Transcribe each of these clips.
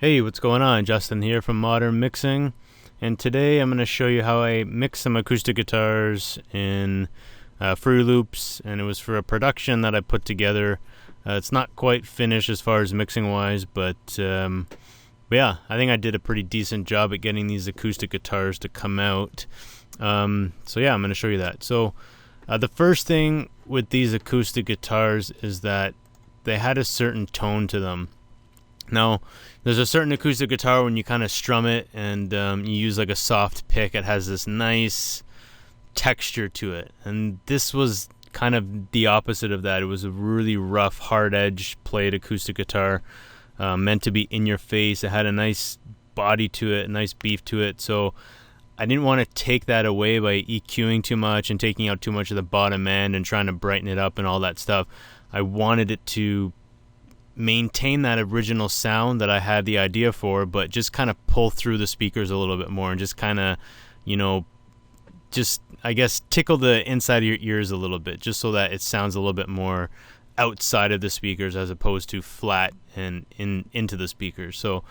Hey, what's going on? Justin here from Modern Mixing, and today I'm going to show you how I mix some acoustic guitars in Fruity Loops, and it was for a production that I put together. It's not quite finished as far as mixing wise, but yeah, I think I did a pretty decent job at getting these acoustic guitars to come out. So yeah, I'm going to show you that. So the first thing with these acoustic guitars is that they had a certain tone to them. Now, there's a certain acoustic guitar when you kind of strum it and you use like a soft pick, it has this nice texture to it. And this was kind of the opposite of that. It was a really rough, hard-edged played acoustic guitar, meant to be in your face. It had a nice body to it, a nice beef to it. So I didn't want to take that away by EQing too much and taking out too much of the bottom end and trying to brighten it up and all that stuff. I wanted it to maintain that original sound that I had the idea for, but just kind of pull through the speakers a little bit more and just kind of, just I guess tickle the inside of your ears a little bit, just so that it sounds a little bit more outside of the speakers as opposed to flat and into the speakers. So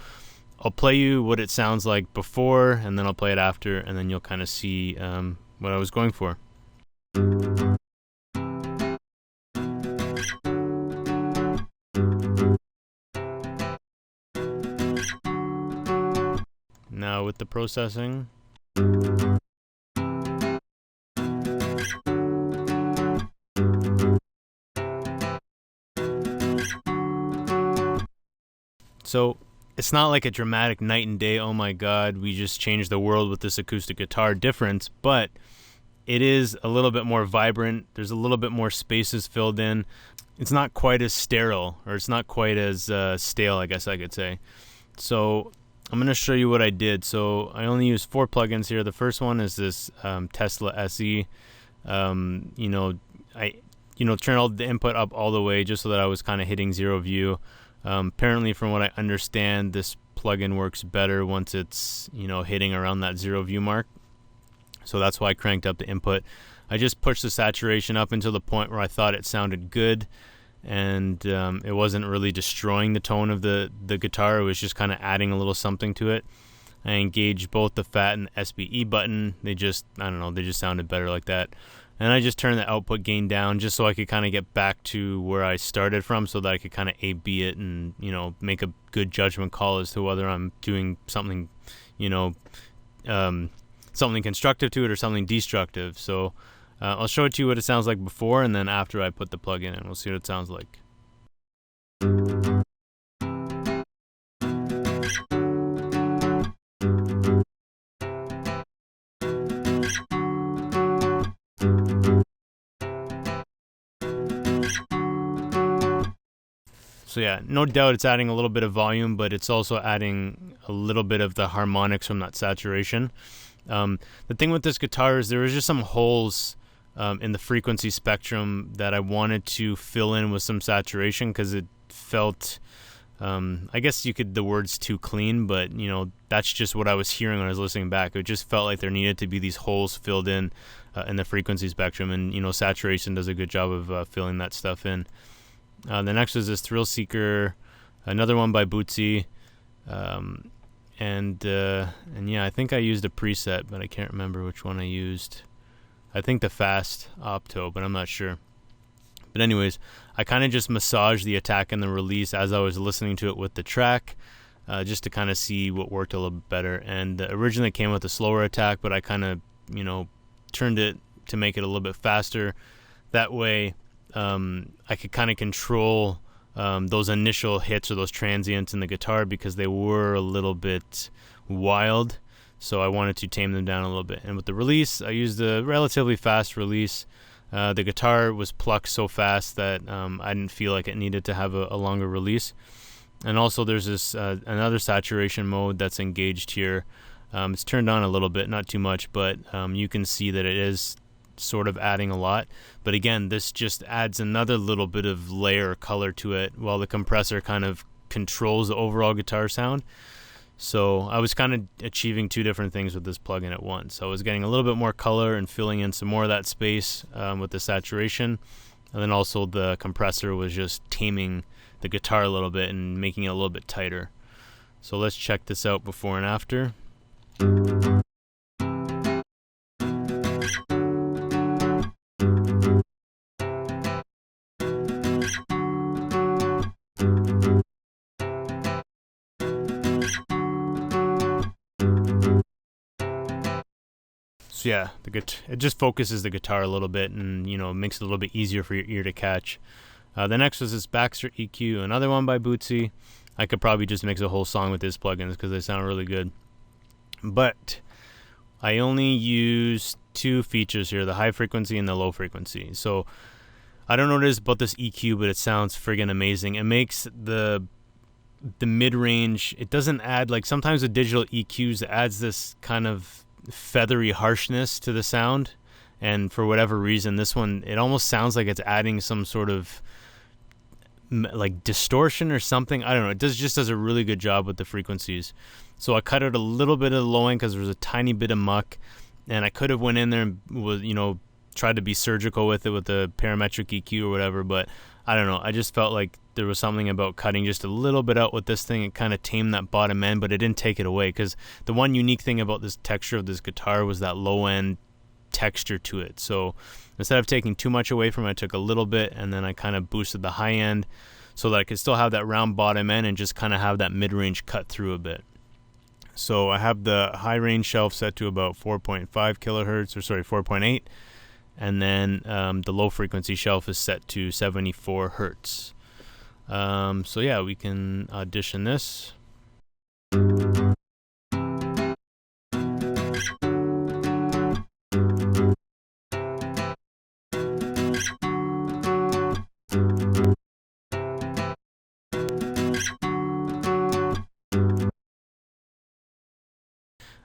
I'll play you what it sounds like before, and then I'll play it after, and then you'll kind of see what I was going for. Now with the processing. So it's not like a dramatic night and day, oh my god, we just changed the world with this acoustic guitar difference, but it is a little bit more vibrant. There's a little bit more spaces filled in. It's not quite as sterile, or it's not quite as stale, I guess I could say. So I'm going to show you what I did. So I only used 4 plugins here. The first one is this Tesla SE. I turned all the input up all the way just so that I was kind of hitting zero view. Apparently, from what I understand, this plugin works better once it's hitting around that zero view mark. So that's why I cranked up the input. I just pushed the saturation up until the point where I thought it sounded good, and it wasn't really destroying the tone of the guitar. It was just kind of adding a little something to it. I engaged both the FAT and the SBE button. They just sounded better like that. And I just turned the output gain down just so I could kind of get back to where I started from, so that I could kind of A/B it and make a good judgment call as to whether I'm doing something something constructive to it or something destructive. So I'll show it to you what it sounds like before, and then after I put the plug-in in, we'll see what it sounds like. So yeah, no doubt it's adding a little bit of volume, but it's also adding a little bit of the harmonics from that saturation. The thing with this guitar is there was just some holes in the frequency spectrum that I wanted to fill in with some saturation, because it felt, I guess the word's too clean, but that's just what I was hearing when I was listening back. It just felt like there needed to be these holes filled in the frequency spectrum, and saturation does a good job of filling that stuff in. The next is this Thrill Seeker, another one by Bootsy, and yeah, I think I used a preset, but I can't remember which one I used. I think the Fast Opto, but I'm not sure. But anyways, I kind of just massaged the attack and the release as I was listening to it with the track, just to kind of see what worked a little bit better. And originally it came with a slower attack, but I kind of turned it to make it a little bit faster. That way I could kind of control those initial hits or those transients in the guitar, because they were a little bit wild, so I wanted to tame them down a little bit. And with the release, I used a relatively fast release. The guitar was plucked so fast that I didn't feel like it needed to have a longer release. And also there's this another saturation mode that's engaged here. It's turned on a little bit, not too much, but you can see that it is sort of adding a lot. But again, this just adds another little bit of layer or color to it, while the compressor kind of controls the overall guitar sound. So I was kind of achieving two different things with this plugin at once. I was getting a little bit more color and filling in some more of that space with the saturation, and then also the compressor was just taming the guitar a little bit and making it a little bit tighter. So let's check this out before and after. So yeah, it just focuses the guitar a little bit, and you know, makes it a little bit easier for your ear to catch. The next was this Baxter EQ, another one by Bootsy. I could probably just mix a whole song with his plugins because they sound really good. But I only use two features here, the high frequency and the low frequency. So I don't know what it is about this EQ, but it sounds friggin' amazing. It makes the mid-range, it doesn't add, like sometimes with digital EQs, it adds this kind of feathery harshness to the sound, and for whatever reason this one, it almost sounds like it's adding some sort of like distortion or something. I don't know, it just does a really good job with the frequencies. So I cut out a little bit of the low end because there was a tiny bit of muck, and I could have went in there and was, you know, tried to be surgical with it with the parametric EQ or whatever, but I don't know, I just felt like there was something about cutting just a little bit out with this thing. It kind of tamed that bottom end, but it didn't take it away, because the one unique thing about this texture of this guitar was that low end texture to it. So instead of taking too much away from it, I took a little bit, and then I kind of boosted the high end so that I could still have that round bottom end and just kind of have that mid-range cut through a bit. So I have the high range shelf set to about 4.5 kilohertz, or sorry, 4.8, and then the low frequency shelf is set to 74 hertz. So yeah, we can audition this.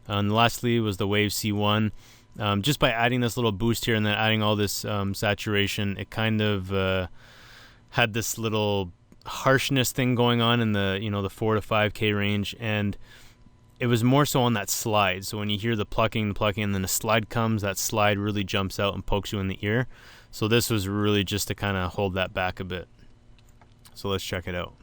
And lastly was the Wave C1. Just by adding this little boost here and then adding all this saturation, it kind of had this little harshness thing going on in the, you know, the 4 to 5K range, and it was more so on that slide. So when you hear the plucking, and then the slide comes, that slide really jumps out and pokes you in the ear. So this was really just to kind of hold that back a bit. So let's check it out.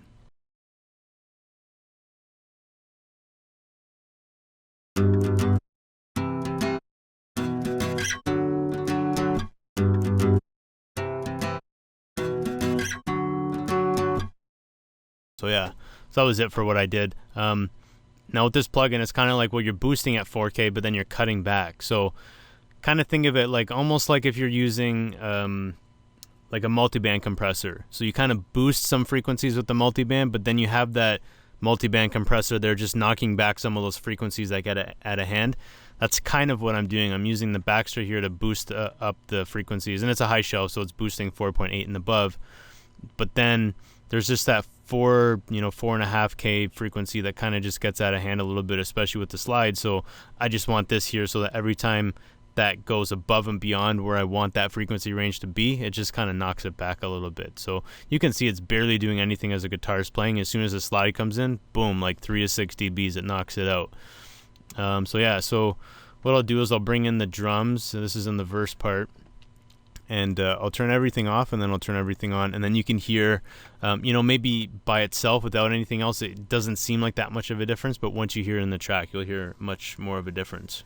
So yeah, so that was it for what I did. Now with this plugin, it's kind of like, well, you're boosting at 4K, but then you're cutting back. So kind of think of it like almost like if you're using like a multiband compressor. So you kind of boost some frequencies with the multiband, but then you have that multiband compressor there just knocking back some of those frequencies that get out of hand. That's kind of what I'm doing. I'm using the Baxter here to boost up the frequencies, and it's a high shelf, so it's boosting 4.8 and above. But then there's just that 4.5K frequency that kind of just gets out of hand a little bit, especially with the slide. So I just want this here so that every time that goes above and beyond where I want that frequency range to be, it just kind of knocks it back a little bit. So you can see it's barely doing anything as the guitar is playing. As soon as the slide comes in, boom, like 3 to 6 dBs, it knocks it out. So yeah, so what I'll do is I'll bring in the drums. So this is in the verse part. And I'll turn everything off, and then I'll turn everything on, and then you can hear, you know, maybe by itself without anything else, it doesn't seem like that much of a difference, but once you hear it in the track, you'll hear much more of a difference.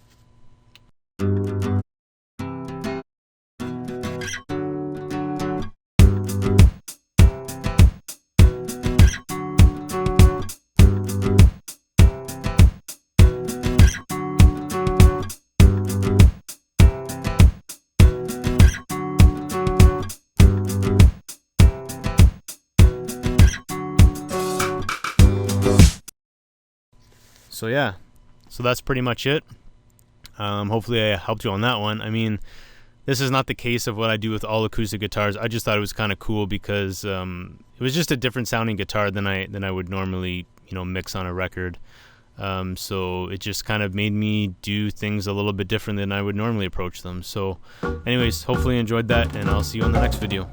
So yeah, so that's pretty much it. Hopefully I helped you on that one. I mean, this is not the case of what I do with all acoustic guitars. I just thought it was kind of cool because it was just a different sounding guitar than I would normally, you know, mix on a record. So it just kind of made me do things a little bit different than I would normally approach them. So anyways, hopefully you enjoyed that, and I'll see you on the next video.